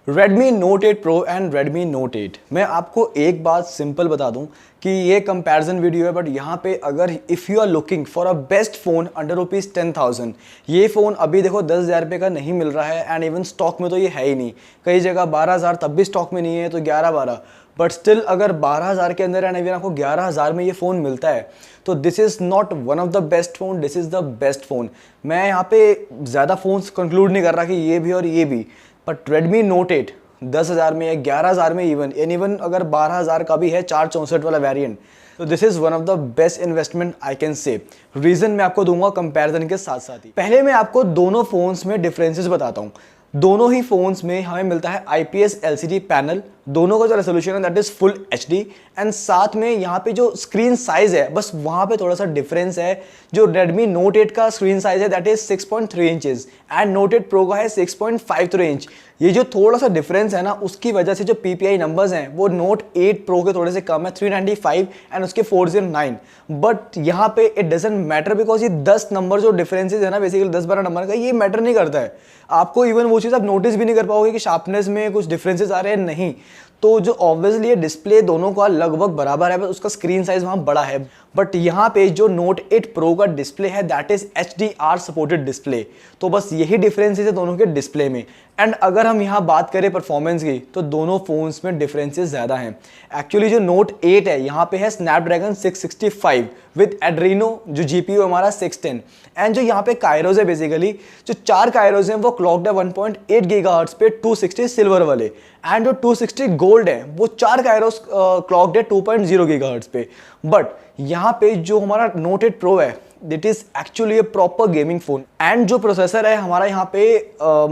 Redmi Note 8 Pro and Redmi Note 8। मैं आपको एक बात सिंपल बता दूं कि ये कंपैरिजन वीडियो है, बट यहाँ पे अगर if you are looking for a best phone under rupees 10,000, ये फ़ोन अभी देखो 10,000 रुपये का नहीं मिल रहा है एंड इवन स्टॉक में तो ये है ही नहीं। कई जगह 12,000 तब भी स्टॉक में नहीं है, तो 11-12, बट स्टिल अगर 12,000 के अंदर एंड इवन आपको 11,000 में ये फ़ोन मिलता है तो this is not one of the best phone, this is the best phone. मैं यहाँ पे ज़्यादा फ़ोन्स कंक्लूड नहीं कर रहा कि ये भी और ये भी, बट Redmi Note 8 10,000 में है, 11,000 में इवन अगर 12,000 का भी है 464 वाला वेरिएंट, तो this is one of the best investment I can say. Reason मैं आपको दूंगा कंपैरिजन के साथ साथ ही। पहले मैं आपको दोनों फ़ोन्स में डिफरेंसेस बताता हूँ। दोनों ही फ़ोन्स में हमें मिलता है IPS LCD पैनल, दोनों का जो रेजोल्यूशन है that is full HD, and साथ में यहाँ पे जो स्क्रीन साइज़ है बस वहाँ पे थोड़ा सा डिफरेंस है। जो Redmi Note 8 का स्क्रीन साइज़ है that is 6.3 inches and Note 8 Pro का है 6.53 इंच। ये जो थोड़ा सा डिफरेंस है ना, उसकी वजह से जो PPI नंबर्स हैं वो Note 8 Pro के थोड़े से कम है, 395 एंड उसके 409। बट यहाँ पे इट डजंट मैटर बिकॉज ये 10 नंबर जो डिफरेंसेस है ना, बेसिकली 10-12 नंबर का, ये मैटर नहीं करता है। आपको इवन वो चीज़ आप नोटिस भी नहीं कर पाओगे कि शार्पनेस में कुछ डिफरेंसेस आ रहे हैं, नहीं। तो जो ऑब्वियसली ये डिस्प्ले दोनों का लगभग बराबर है, बस उसका स्क्रीन साइज वहाँ बड़ा है। बट यहाँ पे जो Note 8 Pro का डिस्प्ले है that is HDR supported display, तो बस यही डिफरेंसेस है दोनों के डिस्प्ले में। एंड अगर हम यहाँ बात करें परफॉर्मेंस की तो दोनों फोन्स में डिफरेंसेस ज़्यादा हैं। एक्चुअली जो Note 8 है यहाँ पे है स्नैपड्रैगन 665 विद एड्रीनो, जो GPU हमारा 610, एंड जो यहाँ पे कायरोज है बेसिकली जो 4 कायरोज हैं वो क्लॉक्ड है 1.8 गीगाहर्ट्ज पे 260 सिल्वर वाले, एंड जो 260 गोल्ड है वो 4 कायरोज क्लॉक्ड है 2.0 गीगाहर्ट्ज पे। बट यहाँ पे जो हमारा Note 8 Pro है that is actually a proper gaming phone, and जो प्रोसेसर है हमारा यहाँ पे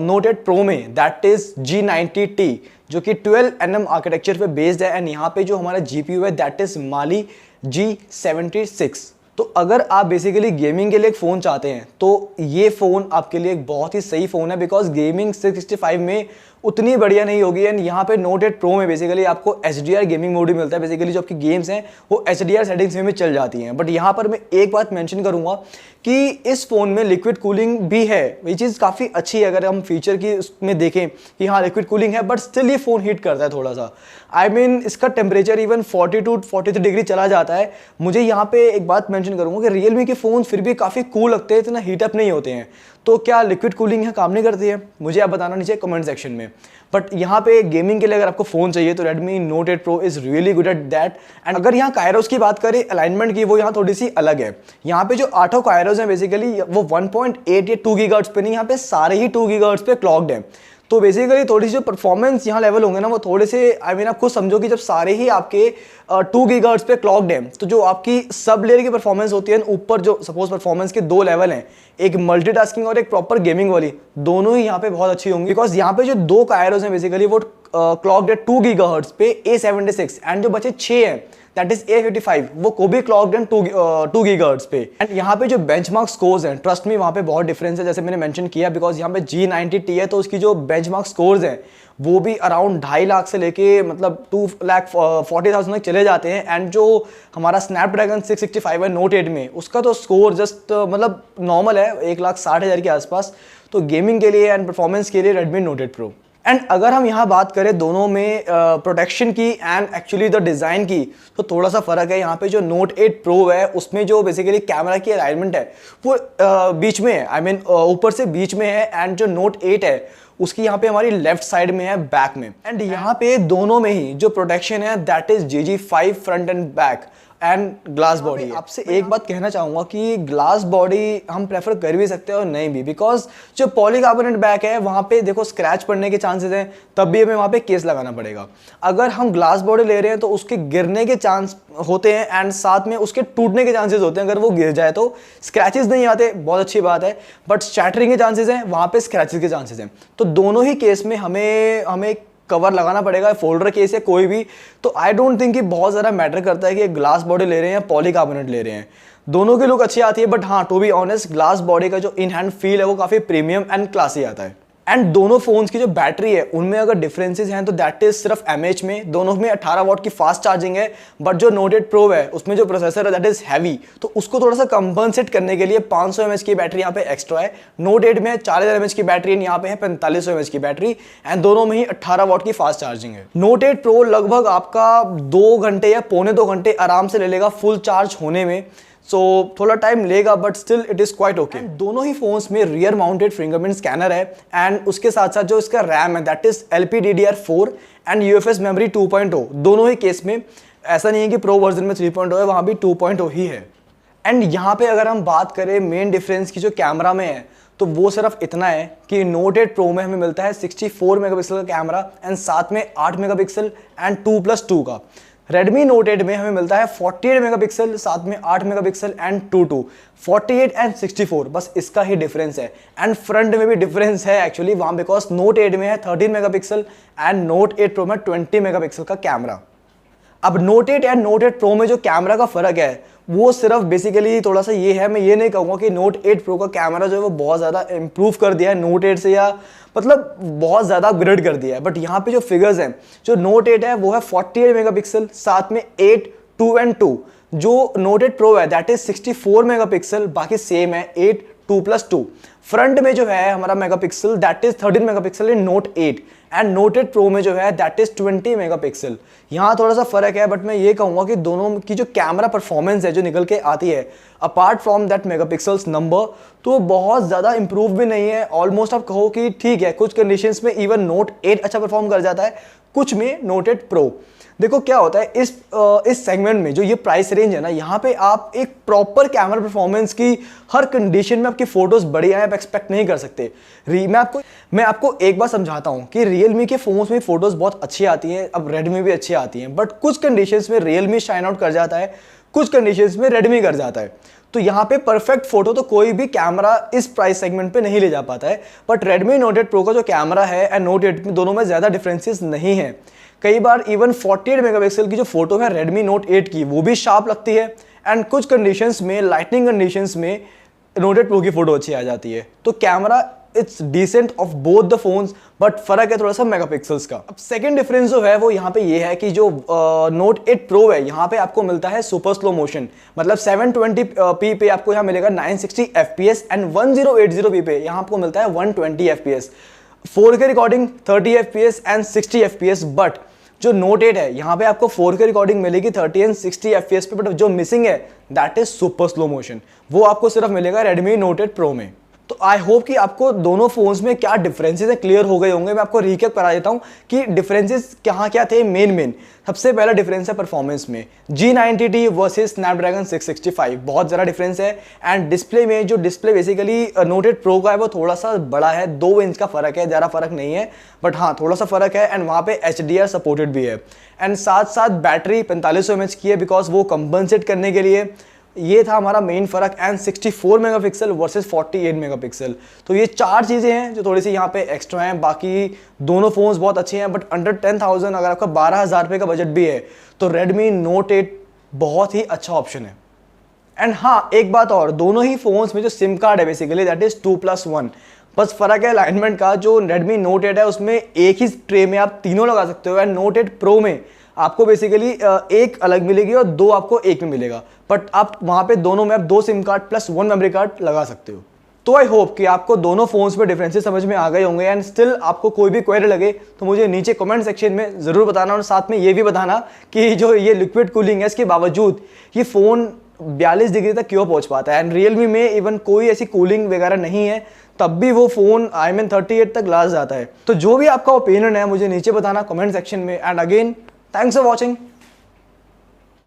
Note 8 Pro में दैट इज G90T जो कि 12nm आर्किटेक्चर पे बेस्ड है, एंड यहाँ पे जो हमारा GPU है दैट इज Mali G76। तो अगर आप बेसिकली गेमिंग के लिए एक फ़ोन चाहते हैं तो ये फ़ोन आपके लिए एक बहुत ही सही फ़ोन है, बिकॉज गेमिंग 665 में उतनी बढ़िया नहीं होगी। एंड यहाँ पे Note 8 Pro में बेसिकली आपको HDR गेमिंग मोड ही मिलता है, बेसिकली जो आपकी गेम्स हैं वो HDR सेटिंग्स में चल जाती हैं। बट यहाँ पर मैं एक बात मेंशन करूँगा कि इस फ़ोन में लिक्विड कूलिंग भी है, ये चीज़ काफ़ी अच्छी है। अगर हम फीचर की उसमें देखें कि हाँ लिक्विड कूलिंग है, बट स्टिल ये फ़ोन हीट करता है थोड़ा सा। आई मीन इसका टेम्परेचर इवन 42-43 डिग्री चला जाता है। मुझे यहाँ पे एक बात मेंशन करूँगा कि Realme के फ़ोन फिर भी काफ़ी कूल लगते हैं, इतना हीटअप नहीं होते हैं। तो क्या लिक्विड कूलिंग है काम नहीं करती है? मुझे आप बताना नीचे कमेंट सेक्शन में। बट यहाँ पे गेमिंग के लिए अगर आपको फ़ोन चाहिए तो Redmi Note 8 Pro is really good at that. And अगर यहाँ कायरोस की बात करें अलाइनमेंट की, वो यहाँ थोड़ी सी अलग है। यहाँ पे जो 8 कायरोस हैं बेसिकली वो 1.8 या 2 गीगाहर्ट्ज पे नहीं, यहाँ पे सारे ही 2 गीगाहर्ट्ज पे क्लॉक्ड हैं। तो बेसिकली थोड़ी सी जो परफॉर्मेंस यहाँ लेवल होंगे ना वो थोड़े से, आई मीन आप खुद समझो कि जब सारे ही आपके 2 गीगाहर्ट्ज पे क्लॉक्ड हैं तो जो आपकी सब लेयर की परफॉर्मेंस होती है, ऊपर जो सपोज परफॉर्मेंस के 2 लेवल हैं, एक मल्टीटास्किंग और एक प्रॉपर गेमिंग वाली, दोनों ही यहाँ पे बहुत अच्छी होंगी। बिकॉज यहाँ पे जो 2 कायरोस हैं बेसिकली वो क्लॉक्ड है 2 गीगाहर्ट्ज पे A76, एंड जो बचे 6 हैं दैट इज A55 वो को भी क्लॉक्ड एंड 2 गीगाहर्ट्ज पे। एंड यहाँ पे जो बेंचमार्क स्कोर्स हैं, ट्रस्ट मी वहाँ पे बहुत डिफरेंस है, जैसे मैंने मेंशन किया, बिकॉज यहाँ पे G90T है तो उसकी जो बेंचमार्क स्कोर्स हैं वो भी अराउंड 2.5 लाख से लेके मतलब 2,40,000 तक चले जाते हैं। एंड जो हमारा स्नैपड्रैगन 665 है Note 8 में, उसका तो स्कोर जस्ट मतलब नॉर्मल है 1,60,000 के आसपास। तो गेमिंग के लिए एंड परफॉर्मेंस के लिए Redmi Note 8 Pro। एंड अगर हम यहाँ बात करें दोनों में प्रोटेक्शन की एंड एक्चुअली द डिज़ाइन की, तो थोड़ा सा फ़र्क है। यहाँ पे जो Note 8 Pro है उसमें जो बेसिकली कैमरा की अलाइनमेंट है वो बीच में है, आई मीन ऊपर से बीच में है, एंड जो Note 8 है उसकी यहाँ पे हमारी लेफ्ट साइड में है बैक में। एंड यहाँ पे दोनों में ही जो प्रोटेक्शन है that is GG5 front end back and glass body. आपसे एक बात कहना चाहूँगा कि ग्लास बॉडी हम प्रेफर कर भी सकते हैं और नहीं भी, बिकॉज जो पॉलीकार्बोनेट बैक है वहाँ पे देखो स्क्रैच पड़ने के चांसेस हैं, तब भी हमें वहाँ पे केस लगाना पड़ेगा। अगर हम ग्लास बॉडी ले रहे हैं तो उसके गिरने के चांस होते हैं एंड साथ में उसके टूटने के चांसेस होते हैं। अगर वो गिर जाए तो स्क्रैचेस नहीं आते, बहुत अच्छी बात है, बट शैटरिंग के चांसेस हैं, वहाँ पे स्क्रैचेस के चांसेस हैं। तो दोनों ही केस में हमें कवर लगाना पड़ेगा, फोल्डर केस है कोई भी। तो आई डोंट थिंक कि बहुत ज़्यादा मैटर करता है कि ग्लास बॉडी ले रहे हैं या पॉलीकार्बोनेट ले रहे हैं, दोनों की लुक अच्छी आती है। बट हाँ, to be honest glass body का जो इन हैंड फील है वो काफ़ी प्रीमियम एंड क्लासी आता है। एंड दोनों फोन्स की जो बैटरी है उनमें अगर डिफरेंसेस हैं तो दैट इज सिर्फ एमएच में, दोनों में 18 वॉट की फास्ट चार्जिंग है। बट जो नोट 8 प्रो है उसमें जो प्रोसेसर है दैट इज हैवी, तो उसको थोड़ा सा कंपनसेट करने के लिए 500 mAh की बैटरी यहाँ पे एक्स्ट्रा है। नोट 8 में 4000 mAh की बैटरी, यहाँ पे है 4500 mAh की बैटरी, एंड दोनों में ही 18 वॉट की फास्ट चार्जिंग है। नोट 8 प्रो लगभग आपका 2 घंटे या पौने 2 घंटे आराम से ले लेगा फुल चार्ज होने में, सो थोड़ा टाइम लेगा but still it is quite okay. दोनों ही फोन्स में रियर माउंटेड फिंगरप्रिंट स्कैनर है, एंड उसके साथ साथ जो इसका रैम है that is LPDDR4 and UFS memory 2.0। दोनों ही केस में ऐसा नहीं है कि प्रो वर्जन में 3.0 है, वहां भी 2.0 ही है। एंड यहाँ पे अगर हम बात करें मेन डिफरेंस की जो कैमरा में है, तो वो सिर्फ इतना है कि नोट 8 प्रो में हमें मिलता है 64 मेगापिक्सल का कैमरा एंड साथ में 8 मेगापिक्सल एंड 2+2 का। Redmi Note 8 में हमें मिलता है 48 मेगापिक्सल, साथ में 8 मेगापिक्सल एंड 2 48 एंड 64, बस इसका ही डिफरेंस है। एंड फ्रंट में भी डिफरेंस है एक्चुअली वहां, बिकॉज Note 8 में है 13 मेगापिक्सल एंड Note 8 Pro में 20 मेगापिक्सल का कैमरा। अब Note 8 एंड Note 8 Pro में जो कैमरा का फर्क है वो सिर्फ बेसिकली थोड़ा सा ये है, मैं ये नहीं कहूँगा कि Note 8 Pro का कैमरा जो है वो बहुत ज़्यादा इंप्रूव कर दिया है Note 8 से, या मतलब बहुत ज़्यादा अपग्रेड कर दिया है। बट यहाँ पे जो फिगर्स हैं, जो Note 8 है वो है 48 मेगापिक्सल, साथ में 8, 2 एंड 2। जो Note 8 Pro है दैट इज 64 मेगापिक्सल, बाकी सेम है 8, 2+2। फ्रंट में जो है हमारा megapixel that is 13 megapixel in Note 8, and Note 8 Pro में जो है दैट इज 20 मेगापिक्सल। यहाँ थोड़ा सा फर्क है, बट मैं ये कहूँगा कि दोनों की जो कैमरा परफॉर्मेंस है जो निकल के आती है apart from that megapixels number, तो बहुत ज़्यादा इंप्रूव भी नहीं है। ऑलमोस्ट आप कहो कि ठीक है, कुछ कंडीशंस में इवन Note 8 अच्छा परफॉर्म कर जाता है, कुछ में Note 8 Pro। देखो क्या होता है इस सेगमेंट में जो ये प्राइस रेंज है ना, यहाँ पे आप एक प्रॉपर कैमरा परफॉर्मेंस की हर कंडीशन में आपकी फोटोज बढ़िया है आप एक्सपेक्ट नहीं कर सकते। मैं आपको एक बार समझाता हूँ कि Realme के फोन्स में फोटोज बहुत अच्छी आती हैं, अब Redmi भी अच्छी आती हैं, बट कुछ कंडीशंस में Realme शाइन आउट कर जाता है, कुछ कंडीशंस में Redmi कर जाता है। तो यहाँ पे परफेक्ट फोटो तो कोई भी कैमरा इस प्राइस सेगमेंट पे नहीं ले जा पाता है, बट Redmi Note 8 Pro का जो कैमरा है एंड Note 8 में दोनों में ज़्यादा डिफरेंसेस नहीं है। कई बार इवन 48 मेगापिक्सल की जो फोटो है Redmi Note 8 की वो भी शार्प लगती है, एंड कुछ कंडीशंस में लाइटनिंग कंडीशंस में Note 8 Pro की फोटो अच्छी आ जाती है। तो camera it's descent of both the phones, but फर्क है थोड़ा सा मेगापिक्सल्स का। अब सेकंड डिफरेंस जो है वो यहाँ पे ये है कि जो Note 8 Pro है यहाँ पे आपको मिलता है सुपर स्लो मोशन, मतलब 720p पे आपको यहाँ मिलेगा 960 fps एंड 1080p पे यहाँ आपको मिलता है 120 fps। 4K recording 30 fps and 60 fps, but जो Note 8 है यहाँ पे आपको 4K रिकॉर्डिंग मिलेगी 30 एंड 60 fps पे, बट जो मिसिंग है that is super slow motion, वो आपको सिर्फ मिलेगा Redmi Note 8 Pro में। तो आई होप कि आपको दोनों फोन्स में क्या डिफरेंसेस है क्लियर हो गए होंगे। मैं आपको रिकैप करा देता हूँ कि डिफरेंसेस कहाँ क्या थे मेन। सबसे पहला डिफरेंस है परफॉर्मेंस में, G90T वर्सेस Snapdragon 665, बहुत ज़्यादा डिफरेंस है। एंड डिस्प्ले में, जो डिस्प्ले बेसिकली Note 8 Pro का है वो थोड़ा सा बड़ा है, 2 इंच का फर्क है, ज़्यादा फर्क नहीं है, बट हाँ थोड़ा सा फर्क है। एंड वहाँ पे HDR सपोर्टेड भी है, एंड साथ साथ बैटरी 4500 mAh की है, बिकॉज वो कंपनसेट करने के लिए। ये था हमारा मेन फर्क। एंड 64 मेगापिक्सल वर्सेस 48 मेगापिक्सल, तो ये 4 चीज़ें हैं जो थोड़ी सी यहाँ पे एक्स्ट्रा हैं। बाकी दोनों फोन्स बहुत अच्छे हैं, बट अंडर 10,000 अगर आपका 12,000 रुपये का बजट भी है तो Redmi Note 8 बहुत ही अच्छा ऑप्शन है। एंड हाँ एक बात और, दोनों ही फोन्स में जो सिम कार्ड है बेसिकली दैट इज 2+1, बस फर्क है अलाइनमेंट का। जो Redmi Note 8 है उसमें एक ही ट्रे में आप तीनों लगा सकते हो, एंड Note 8 Pro में आपको बेसिकली एक अलग मिलेगी और 2 आपको एक में मिलेगा, बट आप वहाँ पे दोनों में आप 2 SIM card plus 1 memory card लगा सकते हो। तो आई होप कि आपको दोनों फोन्स में डिफरेंसेस समझ में आ गए होंगे। एंड स्टिल आपको कोई भी क्वेरी लगे तो मुझे नीचे कमेंट सेक्शन में ज़रूर बताना, और साथ में ये भी बताना कि जो ये लिक्विड कूलिंग है इसके बावजूद ये फ़ोन 42 डिग्री तक क्यों पहुँच पाता है। एंड Realme में इवन कोई ऐसी कूलिंग वगैरह नहीं है, तब भी वो फ़ोन IMN38 तक लास्ट जाता है। तो जो भी आपका ओपिनियन है मुझे नीचे बताना कमेंट सेक्शन में। And again thanks for watching.